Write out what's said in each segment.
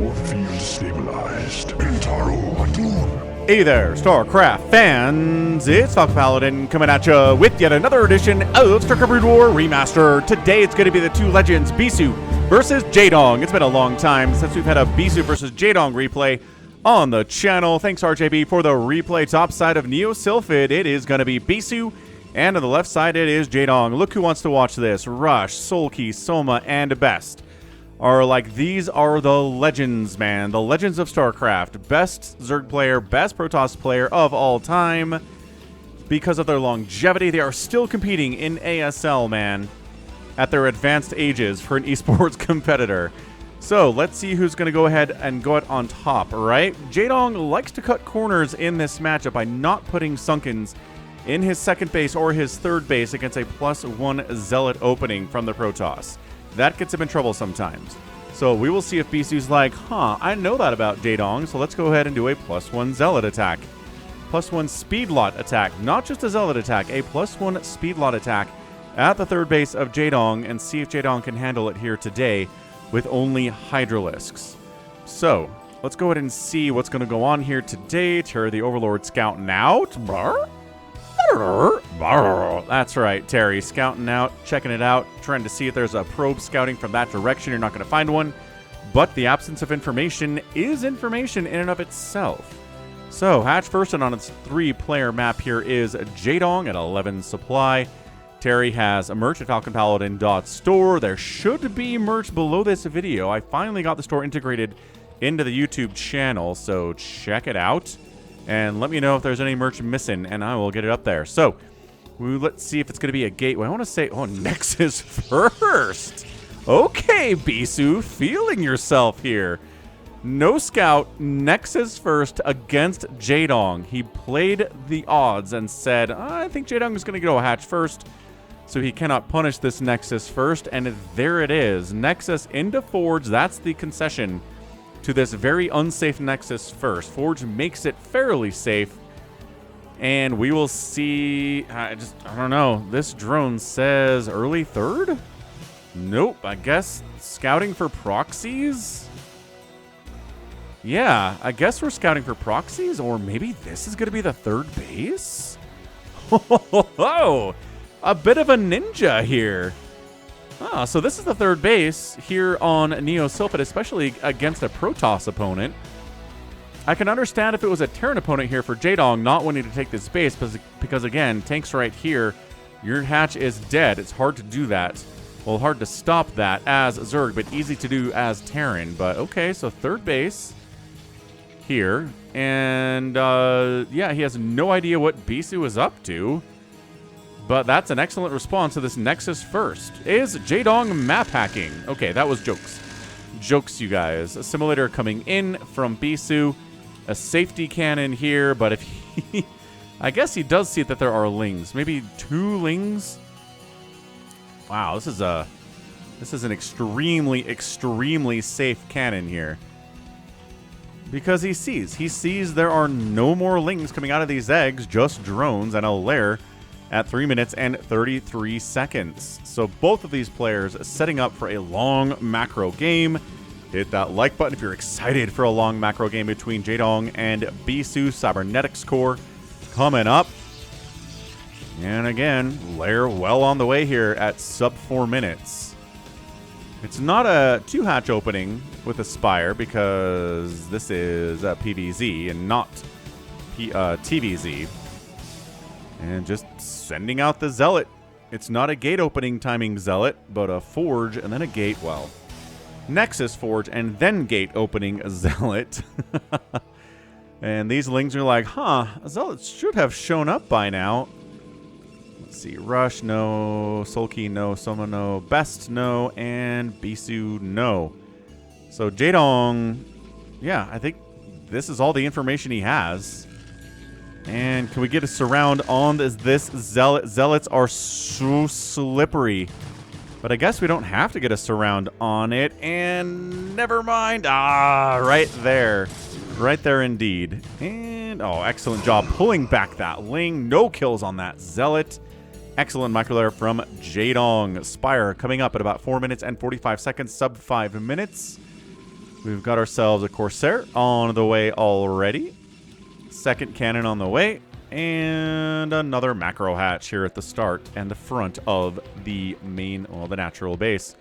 Your field stabilized. Intaro Atun. Hey there, StarCraft fans! It's Falcon Paladin coming at you with yet another edition of StarCraft Brood War Remaster. Today it's going to be the two legends, Bisu versus Jaedong. It's been a long time since we've had a Bisu versus Jaedong replay on the channel. Thanks RJB for the replay. Top side of Neo Sylphid, it is going to be Bisu, and on the left side it is Jaedong. Look who wants to watch this. Rush, Soulkey, Soma, and Best are like, these are the legends, man. The legends of StarCraft. Best Zerg player, best Protoss player of all time. Because of their longevity, they are still competing in ASL, man, at their advanced ages for an esports competitor. So let's see who's going to go ahead and go out on top, right? Jaedong likes to cut corners in this matchup by not putting Sunkens in his second base or his third base against a +1 Zealot opening from the Protoss. That gets him in trouble sometimes. So we will see if Bisu's like, I know that about Jaedong, so let's go ahead and do a +1 Zealot attack. +1 speed lot attack, not just a Zealot attack, a +1 speed lot attack at the third base of Jaedong, and see if Jaedong can handle it here today with only Hydralisks. So let's go ahead and see what's going to go on here today. Terry the Overlord scouting out. That's right, Terry, scouting out, checking it out, trying to see if there's a probe scouting from that direction. You're not going to find one, but the absence of information is information in and of itself. So, hatch first, and on its 3-player map here is Jaedong at 11 supply. Terry has a merch at falconpaladin.store. There should be merch below this video. I finally got the store integrated into the YouTube channel, so check it out. And let me know if there's any merch missing, and I will get it up there. So, let's see if it's going to be a gateway. I want to say, Nexus first. Okay, Bisu, feeling yourself here. No scout, Nexus first against Jaedong. He played the odds and said, I think Jaedong is going to go hatch first, so he cannot punish this Nexus first. And there it is. Nexus into Forge. That's the concession to this very unsafe Nexus first. Forge makes it fairly safe, and we will see. I don't know. This drone says early third? Nope. I guess scouting for proxies? Yeah, I guess we're scouting for proxies, or maybe this is going to be the third base? Oh, a bit of a ninja here. So this is the third base here on Neo Sylphid, especially against a Protoss opponent. I can understand if it was a Terran opponent here for Jaedong not wanting to take this base, because again, tanks right here, your hatch is dead. It's hard to do that. Well, hard to stop that as Zerg, but easy to do as Terran. But okay, so third base here. And yeah, he has no idea what Bisu is up to. But that's an excellent response to this Nexus first. Is Jaedong map hacking? Okay, that was jokes. Jokes, you guys. A simulator coming in from Bisu. A safety cannon here, but if he... I guess he does see that there are lings. Maybe 2 lings? Wow, this is an extremely, extremely safe cannon here. Because he sees there are no more lings coming out of these eggs, just drones and a lair at 3 minutes and 33 seconds. So both of these players setting up for a long macro game. Hit that like button if you're excited for a long macro game between Jaedong and Bisu. Cybernetics Core coming up. And again, lair well on the way here at sub 4 minutes. It's not a 2-hatch opening with Aspire because this is a PVZ and not TVZ. And just sending out the Zealot. It's not a gate opening timing Zealot, but a Forge and then a gate. Well, Nexus Forge and then gate opening Zealot. And these lings are like, Zealot should have shown up by now. Let's see. Rush, no. Soulkey, no. Soma, no. Best, no. And Bisu, no. So Jaedong, yeah, I think this is all the information he has. And can we get a surround on this Zealot? Zealots are so slippery. But I guess we don't have to get a surround on it. And never mind. Right there. Right there indeed. And, excellent job pulling back that Ling. No kills on that Zealot. Excellent micro from Jaedong. Spire coming up at about 4 minutes and 45 seconds. Sub 5 minutes. We've got ourselves a Corsair on the way already. Second cannon on the way. And another macro hatch here at the start and the front of the main, well, the natural base.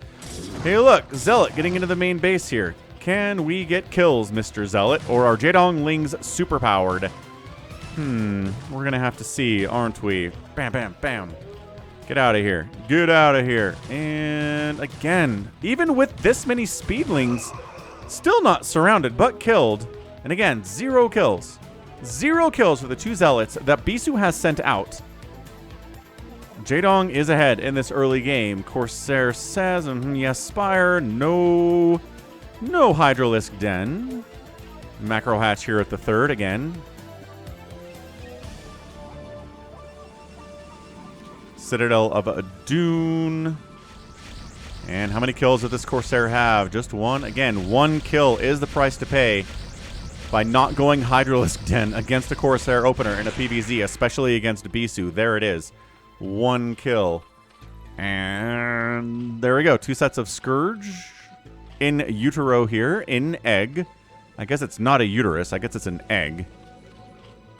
Hey, look, Zealot getting into the main base here. Can we get kills, Mr. Zealot? Or are Jaedong Lings superpowered? We're going to have to see, aren't we? Bam, bam, bam. Get out of here. Get out of here. And again, even with this many speedlings, still not surrounded, but killed. And again, 0 kills. 0 kills for the 2 Zealots that Bisu has sent out. Jaedong is ahead in this early game. Corsair says, yes, Spire. No Hydralisk Den. Macro hatch here at the third again. Citadel of Dune. And how many kills does this Corsair have? Just 1. Again, 1 kill is the price to pay by not going Hydralisk Den against a Corsair opener in a PvZ, especially against Bisu. There it is. 1 kill. And there we go. 2 sets of Scourge in utero here, in egg. I guess it's not a uterus. I guess it's an egg.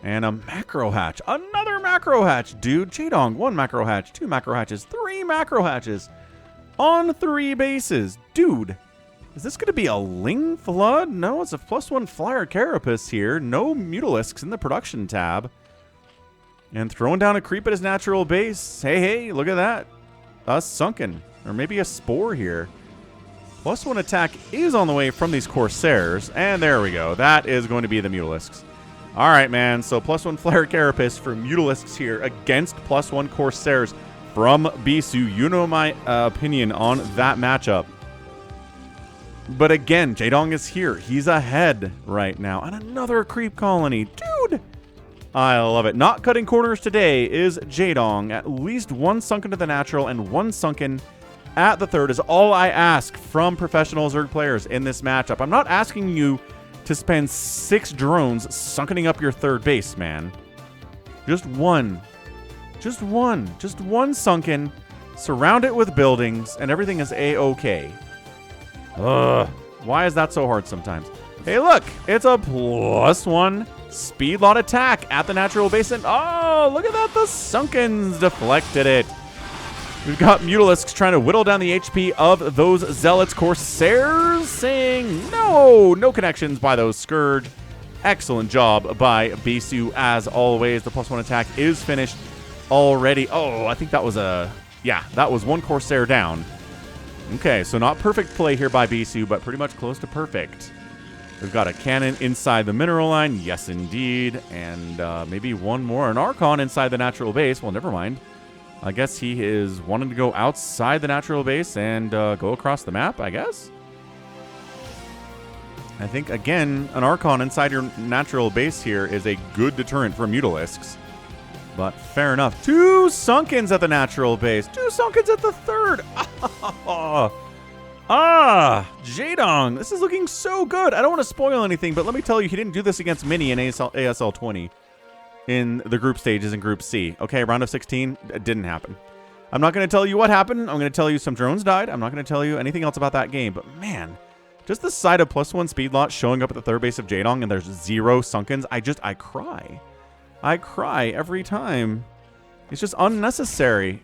And a macro hatch. Another macro hatch, dude. Jaedong, 1 macro hatch, 2 macro hatches, 3 macro hatches on 3 bases. Dude. Is this going to be a Ling Flood? No, it's a +1 Flyer Carapace here. No Mutalisks in the production tab. And throwing down a creep at his natural base. Hey, look at that. A Sunken. Or maybe a Spore here. +1 attack is on the way from these Corsairs. And there we go. That is going to be the Mutalisks. All right, man. So +1 Flyer Carapace for Mutalisks here against +1 Corsairs from Bisu. You know my opinion on that matchup. But again, Jaedong is here. He's ahead right now. And another creep colony. Dude! I love it. Not cutting corners today is Jaedong. At least 1 sunken to the natural and 1 sunken at the third is all I ask from professional Zerg players in this matchup. I'm not asking you to spend 6 drones sunkening up your third base, man. Just 1. Just 1. Just 1 sunken. Surround it with buildings, and everything is A-okay. Ugh. Why is that so hard sometimes? Hey, look. It's a +1 speed lot attack at the natural base. And oh, look at that. The Sunkens deflected it. We've got Mutalisks trying to whittle down the HP of those Zealots. Corsairs saying no connections by those Scourge. Excellent job by Bisu as always. The +1 attack is finished already. Oh, I think that was that was 1 Corsair down. Okay, so not perfect play here by Bisu, but pretty much close to perfect. We've got a cannon inside the mineral line. Yes, indeed. And maybe 1 more. An Archon inside the natural base. Well, never mind. I guess he is wanting to go outside the natural base and go across the map, I guess. I think, again, an Archon inside your natural base here is a good deterrent for Mutalisks. But fair enough. 2 Sunkens at the natural base. 2 Sunkens at the third. Jaedong. This is looking so good. I don't want to spoil anything, but let me tell you, he didn't do this against Mini in ASL 20 in the group stages in Group C. Okay, round of 16, it didn't happen. I'm not going to tell you what happened. I'm going to tell you some drones died. I'm not going to tell you anything else about that game. But man, just the sight of +1 speed lot showing up at the third base of Jaedong and there's 0 Sunkens, I cry. I cry every time. It's just unnecessary.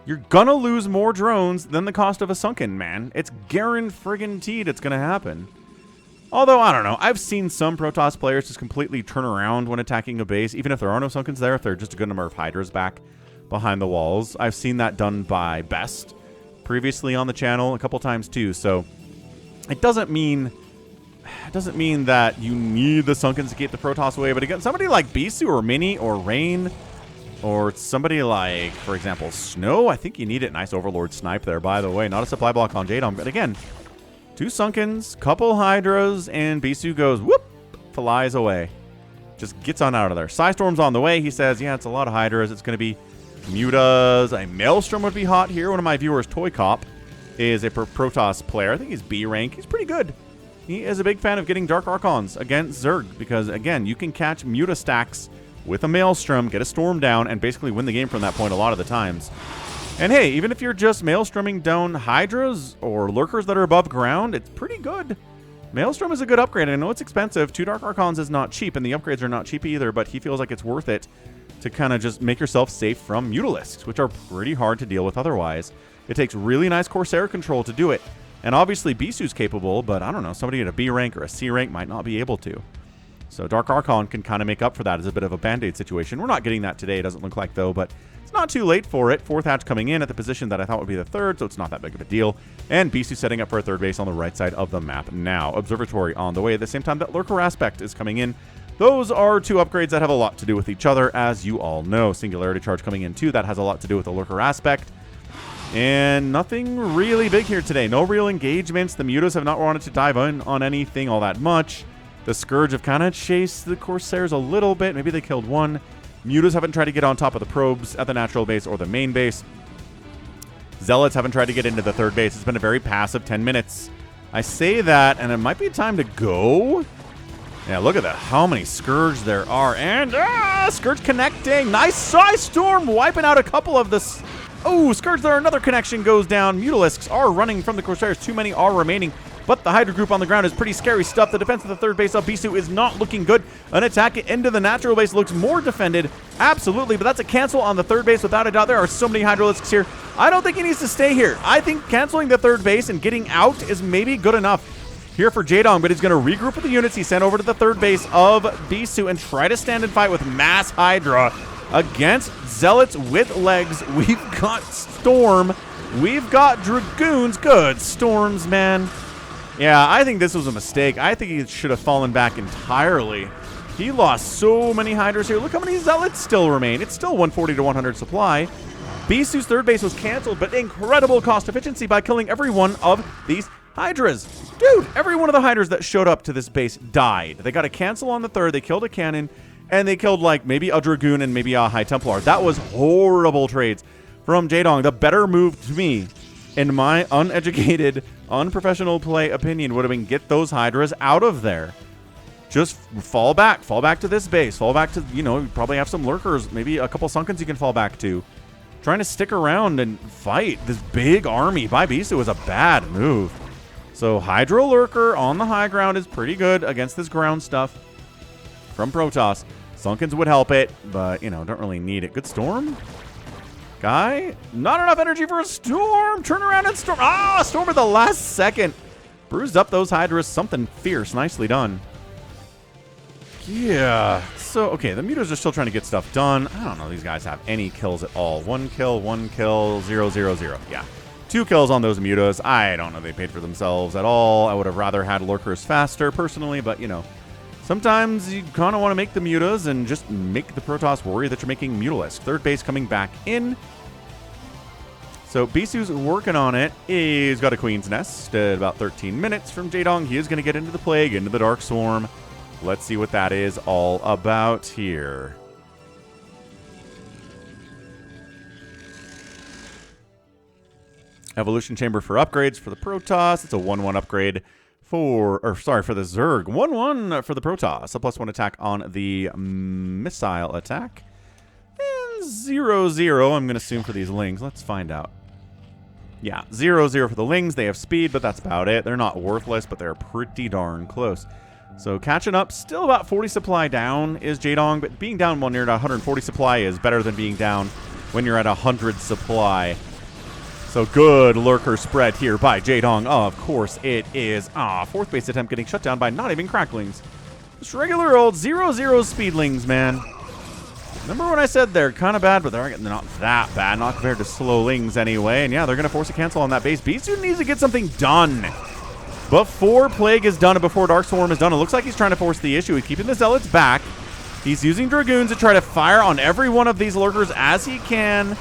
You're gonna lose more drones than the cost of a Sunken, man. It's guaranteed it's gonna happen. Although, I don't know. I've seen some Protoss players just completely turn around when attacking a base, even if there are no Sunkens there, if they're just a good number of Hydras back behind the walls. I've seen that done by Best previously on the channel a couple times too, so it doesn't mean that you need the Sunkens to keep the Protoss away, but again, somebody like Bisu or Mini or Rain or somebody like, for example, Snow, I think you need it. Nice Overlord snipe there, by the way. Not a supply block on Jaedong, but again, 2 Sunkens, couple Hydras, and Bisu goes, whoop, flies away. Just gets on out of there. Psystorm's on the way. He says, yeah, it's a lot of Hydras. It's going to be Mutas. A Maelstrom would be hot here. One of my viewers, Toy Cop, is a Protoss player. I think he's B rank. He's pretty good. He is a big fan of getting Dark Archons against Zerg because, again, you can catch Muta stacks with a Maelstrom, get a Storm down, and basically win the game from that point a lot of the times. And hey, even if you're just Maelstroming down Hydras or Lurkers that are above ground, it's pretty good. Maelstrom is a good upgrade. I know it's expensive. 2 Dark Archons is not cheap, and the upgrades are not cheap either, but he feels like it's worth it to kind of just make yourself safe from Mutalisks, which are pretty hard to deal with otherwise. It takes really nice Corsair control to do it. And obviously Bisu's capable, but I don't know, somebody at a B rank or a C rank might not be able to. So Dark Archon can kind of make up for that as a bit of a band-aid situation. We're not getting that today, it doesn't look like though, but it's not too late for it. 4th hatch coming in at the position that I thought would be the 3rd, so it's not that big of a deal. And Bisu setting up for a 3rd base on the right side of the map now. Observatory on the way at the same time that Lurker Aspect is coming in. Those are 2 upgrades that have a lot to do with each other, as you all know. Singularity Charge coming in too, that has a lot to do with the Lurker Aspect. And nothing really big here today. No real engagements. The Mutas have not wanted to dive in on anything all that much. The Scourge have kind of chased the Corsairs a little bit. Maybe they killed one. Mutas haven't tried to get on top of the probes at the natural base or the main base. Zealots haven't tried to get into the 3rd base. It's been a very passive 10 minutes. I say that, and it might be time to go. Yeah, look at that. How many Scourge there are. And Scourge connecting. Nice Size Storm wiping out a couple of this. Oh, Scourge there. Another connection goes down. Mutalisks are running from the Corsairs. Too many are remaining. But the Hydra group on the ground is pretty scary stuff. The defense of the 3rd base of Bisu is not looking good. An attack into the natural base looks more defended. Absolutely, but that's a cancel on the 3rd base without a doubt. There are so many Hydralisks here. I don't think he needs to stay here. I think canceling the 3rd base and getting out is maybe good enough here for Jaedong, but he's going to regroup with the units he sent over to the 3rd base of Bisu and try to stand and fight with Mass Hydra against Zealots with legs. We've got Storm. We've got Dragoons. Good Storms, man. Yeah, I think this was a mistake. I think he should have fallen back entirely. He lost so many Hydras here. Look how many Zealots still remain. It's still 140 to 100 supply. Bisu's 3rd base was canceled, but incredible cost efficiency by killing every one of these Hydras. Dude, every one of the Hydras that showed up to this base died. They got a cancel on the 3rd. They killed a cannon, and they killed like maybe a Dragoon and maybe a High Templar. That was horrible trades from Jaedong. The better move to me, in my uneducated, unprofessional play opinion, would have been get those Hydras out of there. Just fall back to this base, fall back to, you know, you probably have some Lurkers, maybe a couple Sunkens you can fall back to. Trying to stick around and fight this big army by Bisu is a bad move. So Hydra Lurker on the high ground is pretty good against this ground stuff from Protoss. Sunkens would help it, but, you know, don't really need it. Good Storm? Guy? Not enough energy for a Storm! Turn around and Storm! Ah! Storm at the last second! Bruised up those Hydras. Something fierce. Nicely done. Yeah. So, okay, the Mutas are still trying to get stuff done. I don't know if these guys have any kills at all. 1 kill, 0, 0, 0. Yeah. 2 kills on those Mutas. I don't know if they paid for themselves at all. I would have rather had Lurkers faster, personally, but, you know, sometimes you kind of want to make the Mutas and just make the Protoss worry that you're making Mutalisk. 3rd base coming back in. So Bisu's working on it. He's got a Queen's Nest at about 13 minutes from Jaedong. He is going to get into the Plague, into the Dark Swarm. Let's see what that is all about here. Evolution Chamber for upgrades for the Protoss. It's a 1-1 upgrade for the Zerg. 1-1 for the Protoss. A +1 attack on the missile attack. And 0-0, I'm going to assume, for these Lings. Let's find out. Yeah, 0-0 for the Lings. They have speed, but that's about it. They're not worthless, but they're pretty darn close. So catching up, still about 40 supply down is Jaedong, but being down when you're at 140 supply is better than being down when you're at 100 supply. So good Lurker spread here by Jaedong. Oh, of course it is. 4th base attempt getting shut down by not even Cracklings. Just regular old 0-0 Speedlings, man. Remember when I said they're kind of bad, but they're not that bad, not compared to Slowlings anyway. And yeah, they're going to force a cancel on that base. Bisu needs to get something done before Plague is done and before Dark Swarm is done. It looks like he's trying to force the issue. He's keeping the Zealots back. He's using Dragoons to try to fire on every one of these Lurkers as he can.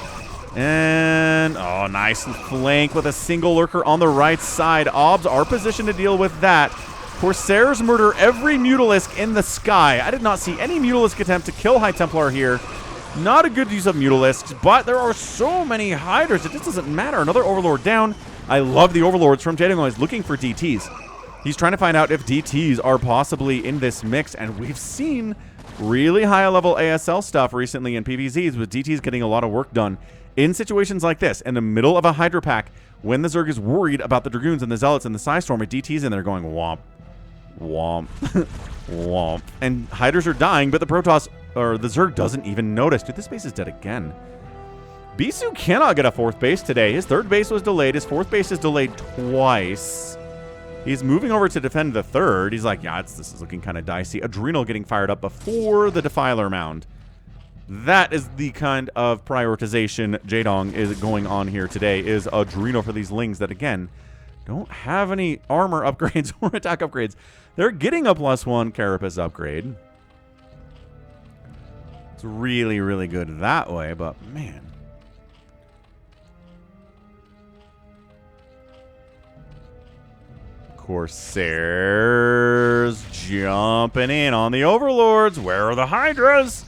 And, oh, nice flank with a single Lurker on the right side. Obs are positioned to deal with that. Corsairs murder every Mutalisk in the sky. I did not see any Mutalisk attempt to kill High Templar here. Not a good use of Mutalisks, but there are so many Hydras. It just doesn't matter. Another Overlord down. I love the Overlords from Jaedong. He's looking for DTs. He's trying to find out if DTs are possibly in this mix, and we've seen really high-level ASL stuff recently in PvZs with DTs getting a lot of work done. In situations like this, in the middle of a Hydra pack, when the Zerg is worried about the Dragoons and the Zealots and the Psystorm, with DTs in there going womp, Womp. Womp. And Hydras are dying, but the Protoss, or the Zerg doesn't even notice. Dude, this base is dead again. Bisu cannot get a 4th base today. His 3rd base was delayed. His 4th base is delayed twice. He's moving over to defend the 3rd. He's like, yeah, this is looking kind of dicey. Adrenal getting fired up before the Defiler Mound. That is the kind of prioritization Jaedong is going on here today, is Adrenal for these Lings that, again, don't have any armor upgrades or attack upgrades. They're getting a +1 Carapace upgrade. It's really, really good that way, but man. Corsairs jumping in on the Overlords. Where are the Hydras?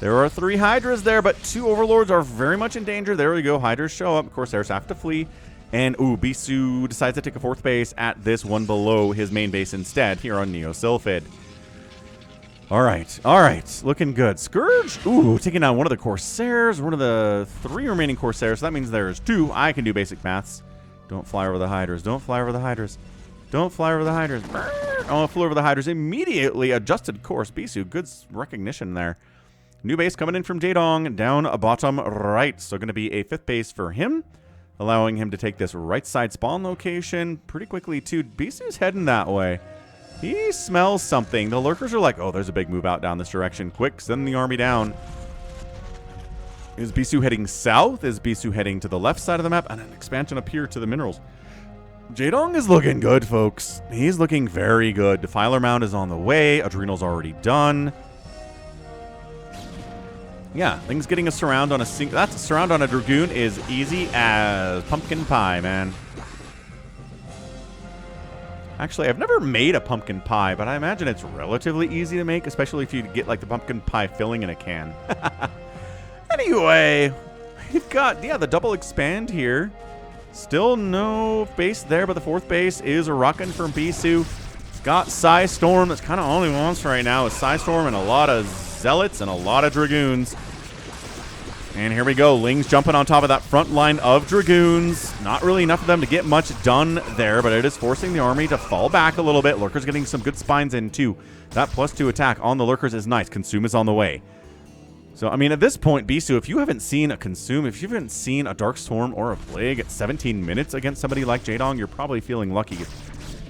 There are 3 Hydras there, but 2 Overlords are very much in danger. There we go. Hydras show up. Corsairs have to flee. And, ooh, Bisu decides to take a 4th base at this one below his main base instead here on Neo Sylphid. All right. Looking good. Scourge, ooh, taking down one of the Corsairs, one of the 3 remaining Corsairs. So that means there's 2. I can do basic maths. Don't fly over the Hydras. Don't fly over the Hydras. Don't fly over the Hydras. Oh, flew over the Hydras. Immediately adjusted course. Bisu, good recognition there. New base coming in from Jaedong down bottom right. So going to be a 5th base for him, allowing him to take this right side spawn location pretty quickly too. Bisu's heading that way. He smells something. The lurkers are like, oh, there's a big move out down this direction. Quick, send the army down. Is Bisu heading south? Is Bisu heading to the left side of the map? And an expansion up here to the minerals. Jaedong is looking good, folks. He's looking very good. Defiler Mound is on the way. Adrenal's already done. Yeah, things getting a surround on a surround on a Dragoon is easy as pumpkin pie, man. Actually, I've never made a pumpkin pie, but I imagine it's relatively easy to make, especially if you get like the pumpkin pie filling in a can. Anyway, we've got, yeah, the double expand here. Still no base there, but the 4th base is rocking from Bisu. It's got Psy Storm. That's kind of all he wants right now is Psy Storm and a lot of Zealots and a lot of Dragoons. And here we go. Lings jumping on top of that front line of Dragoons. Not really enough of them to get much done there, but it is forcing the army to fall back a little bit. Lurkers getting some good spines in too. That +2 attack on the Lurkers is nice. Consume is on the way. So, I mean, at this point, Bisu, if you haven't seen a Consume, if you haven't seen a Dark Storm or a Plague at 17 minutes against somebody like Jaedong, you're probably feeling lucky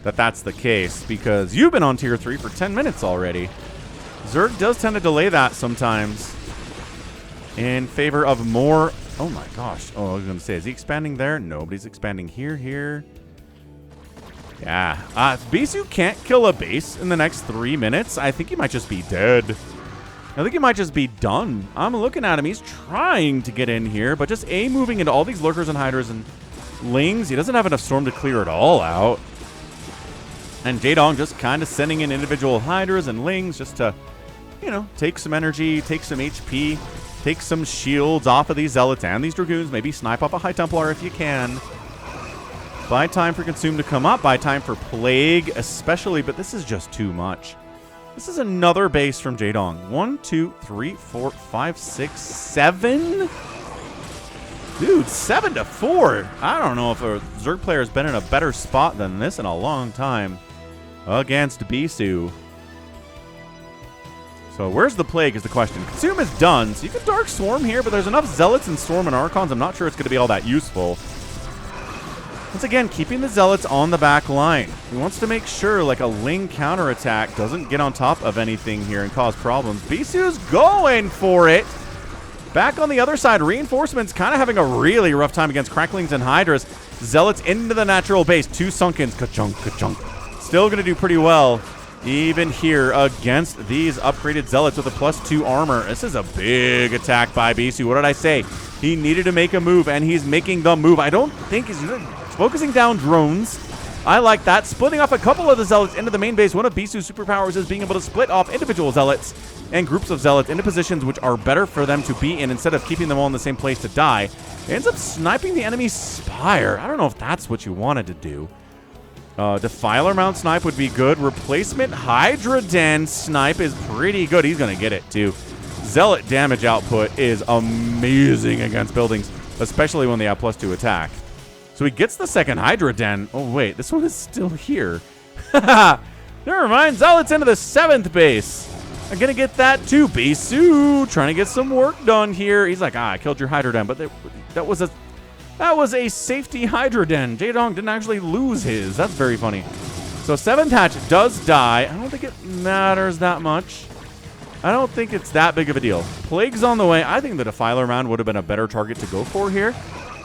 that that's the case, because you've been on tier 3 for 10 minutes already. Zerg does tend to delay that sometimes in favor of more. Oh my gosh. Oh, I was going to say, is he expanding there? Nobody's expanding here. Yeah. If Bisu can't kill a base in the next 3 minutes, I think he might just be dead. I think he might just be done. I'm looking at him. He's trying to get in here, but just moving into all these Lurkers and Hydras and Lings. He doesn't have enough Storm to clear it all out. And Jaedong just kind of sending in individual Hydras and Lings just to, you know, take some energy, take some HP, take some shields off of these Zealots and these Dragoons. Maybe snipe up a High Templar if you can. Buy time for Consume to come up. Buy time for Plague especially, but this is just too much. This is another base from Jaedong. 1, 2, 3, 4, 5, 6, 7. Dude, 7 to 4. I don't know if a Zerg player has been in a better spot than this in a long time against Bisu. So where's the Plague is the question. Consume is done, so you can Dark Swarm here, but there's enough Zealots and Storm and Archons. I'm not sure it's going to be all that useful. Once again, keeping the Zealots on the back line. He wants to make sure like a Ling counterattack doesn't get on top of anything here and cause problems. Bisu's going for it. Back on the other side, Reinforcements kind of having a really rough time against Cracklings and Hydras. Zealots into the natural base. 2 Sunkens. Ka-chunk, ka-chunk. Still going to do pretty well even here against these upgraded Zealots with a +2 armor. This is a big attack by Bisu. What did I say? He needed to make a move, and he's making the move. I don't think he's focusing down drones. I like that. Splitting off a couple of the Zealots into the main base. One of Bisu's superpowers is being able to split off individual Zealots and groups of Zealots into positions which are better for them to be in instead of keeping them all in the same place to die. It ends up sniping the enemy's Spire. I don't know if that's what you wanted to do. Defiler Mount Snipe would be good. Replacement Hydra Den Snipe is pretty good. He's going to get it too. Zealot damage output is amazing against buildings, especially when they have +2 attack. So he gets the second Hydra Den. Oh, wait. This one is still here. Never mind. Zealot's into the 7th base. I'm going to get that too. Bisu trying to get some work done here. He's like, I killed your Hydra Den, but that was a safety Hydra Den. Jaedong didn't actually lose his. That's very funny. So 7th hatch does die. I don't think it matters that much. I don't think it's that big of a deal. Plague's on the way. I think the Defiler Mound would have been a better target to go for here.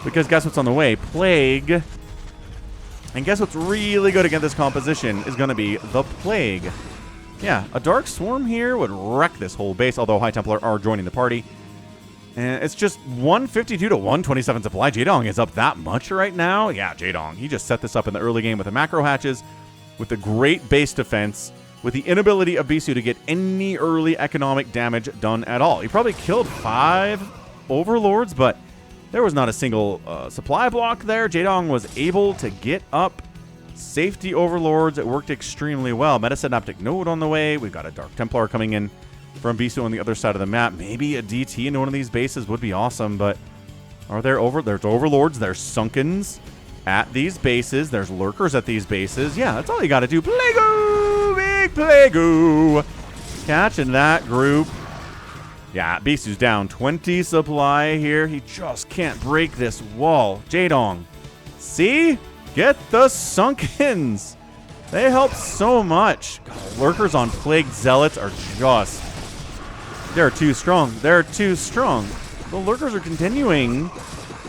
Because guess what's on the way? Plague. And guess what's really good against this composition is going to be the Plague. Yeah, a Dark Swarm here would wreck this whole base, although High Templar are joining the party. And it's just 152 to 127 supply. Jaedong is up that much right now. Yeah, Jaedong. He just set this up in the early game with the macro hatches, with the great base defense, with the inability of Bisu to get any early economic damage done at all. He probably killed 5 Overlords, but there was not a single supply block there. Jaedong was able to get up safety Overlords. It worked extremely well. Metasynaptic Node on the way. We've got a Dark Templar coming in from Bisu on the other side of the map. Maybe a DT into one of these bases would be awesome, but are there there's Overlords, there's Sunkens at these bases, there's Lurkers at these bases. Yeah, that's all you got to do. Plague-oo! Big Plague-oo! Catching that group. Yeah, Bisu's down 20 supply here. He just can't break this wall. Jaedong. See? Get the Sunkens. They help so much. God, Lurkers on Plague Zealots are just... They're too strong. They're too strong. The Lurkers are continuing.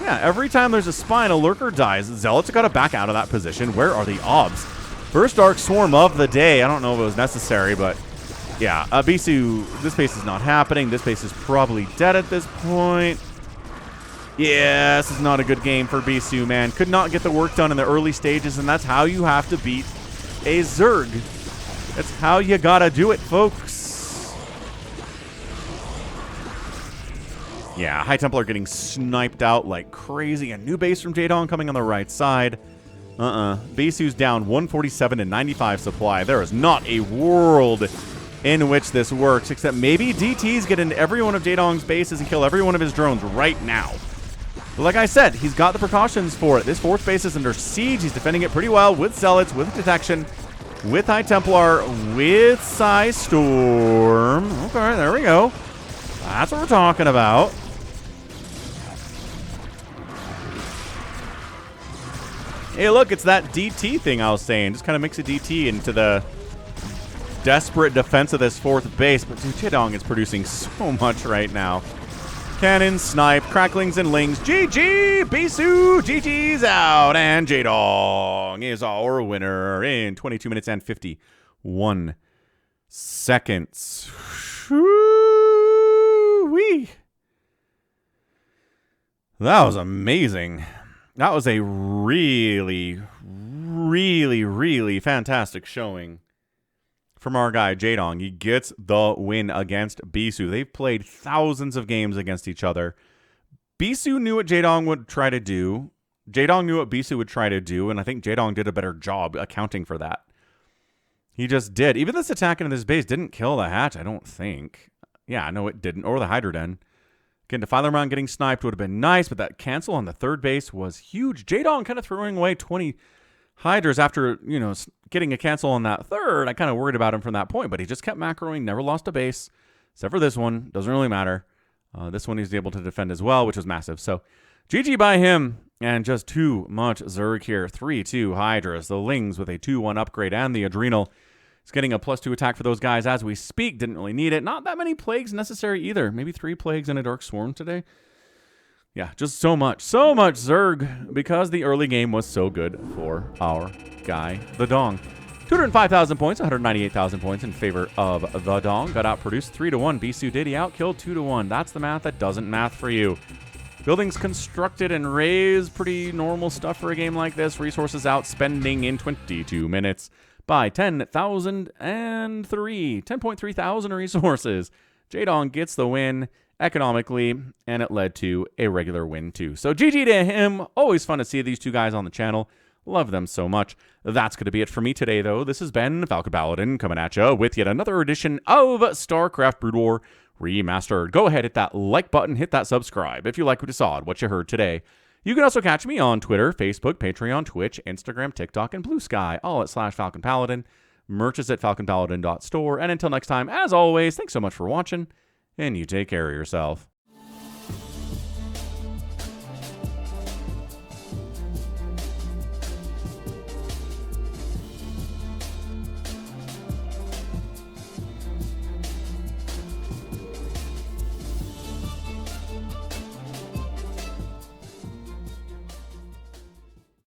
Yeah, every time there's a spine, a Lurker dies. Zealots have got to back out of that position. Where are the obs? First Dark Swarm of the day. I don't know if it was necessary, but... Yeah, Bisu, this base is not happening. This base is probably dead at this point. Yeah, this is not a good game for Bisu, man. Could not get the work done in the early stages, and that's how you have to beat a Zerg. That's how you gotta do it, folks. Yeah, High Templar getting sniped out like crazy. A new base from Jaedong coming on the right side. Bisu's down 147 to 95 supply. There is not a world in which this works, except maybe DTs get into every one of Jaedong's bases and kill every one of his drones right now. But like I said, he's got the precautions for it. This 4th base is under siege. He's defending it pretty well with Zealots, with Detection, with High Templar, with Psy Storm. Okay, there we go. That's what we're talking about. Hey, look, it's that DT thing I was saying. Just kind of mix a DT into the desperate defense of this 4th base. But dude, Jaedong is producing so much right now. Cannon, snipe, cracklings, and lings. GG! Bisu! GG's out! And Jaedong is our winner in 22 minutes and 51 seconds. Woo-wee. That was amazing. That was a really, really, really fantastic showing from our guy, Jaedong. He gets the win against Bisu. They've played thousands of games against each other. Bisu knew what Jaedong would try to do. Jaedong knew what Bisu would try to do, and I think Jaedong did a better job accounting for that. He just did. Even this attack into this base didn't kill the hatch, I don't think. Yeah, no, it didn't. Or the Hydra Den. Again, Defiler Mound getting sniped would have been nice, but that cancel on the 3rd base was huge. Jaedong kind of throwing away 20 Hydras after, you know, getting a cancel on that 3rd. I kind of worried about him from that point, but he just kept macroing, never lost a base, except for this one. Doesn't really matter. This one he's able to defend as well, which was massive. So, GG by him, and just too much Zerg here. 3-2 Hydras, the Lings with a 2-1 upgrade, and the Adrenal is getting a +2 attack for those guys as we speak. Didn't really need it. Not that many Plagues necessary either. Maybe 3 Plagues and a Dark Swarm today. Yeah, just so much Zerg, because the early game was so good for our guy, the Dong. 205,000 points, 198,000 points in favor of the Dong. Got outproduced 3-1. Bisu did. He outkilled 2-1. That's the math that doesn't math for you. Buildings constructed and raised. Pretty normal stuff for a game like this. Resources outspending in 22 minutes by 10,003. 10.3 thousand resources. Jaedong gets the win economically, and it led to a regular win too. So GG to him. Always fun to see these two guys on the channel. Love them so much. That's going to be it for me today, though. This has been Falcon Paladin coming at you with yet another edition of StarCraft Brood War Remastered. Go ahead, hit that like button, hit that subscribe if you like what you saw and what you heard today. You can also catch me on Twitter, Facebook, Patreon, Twitch, Instagram, TikTok, and Blue Sky, all at /Falcon Paladin. Merch is at falconpaladin.store. And until next time, as always, thanks so much for watching, and you take care of yourself.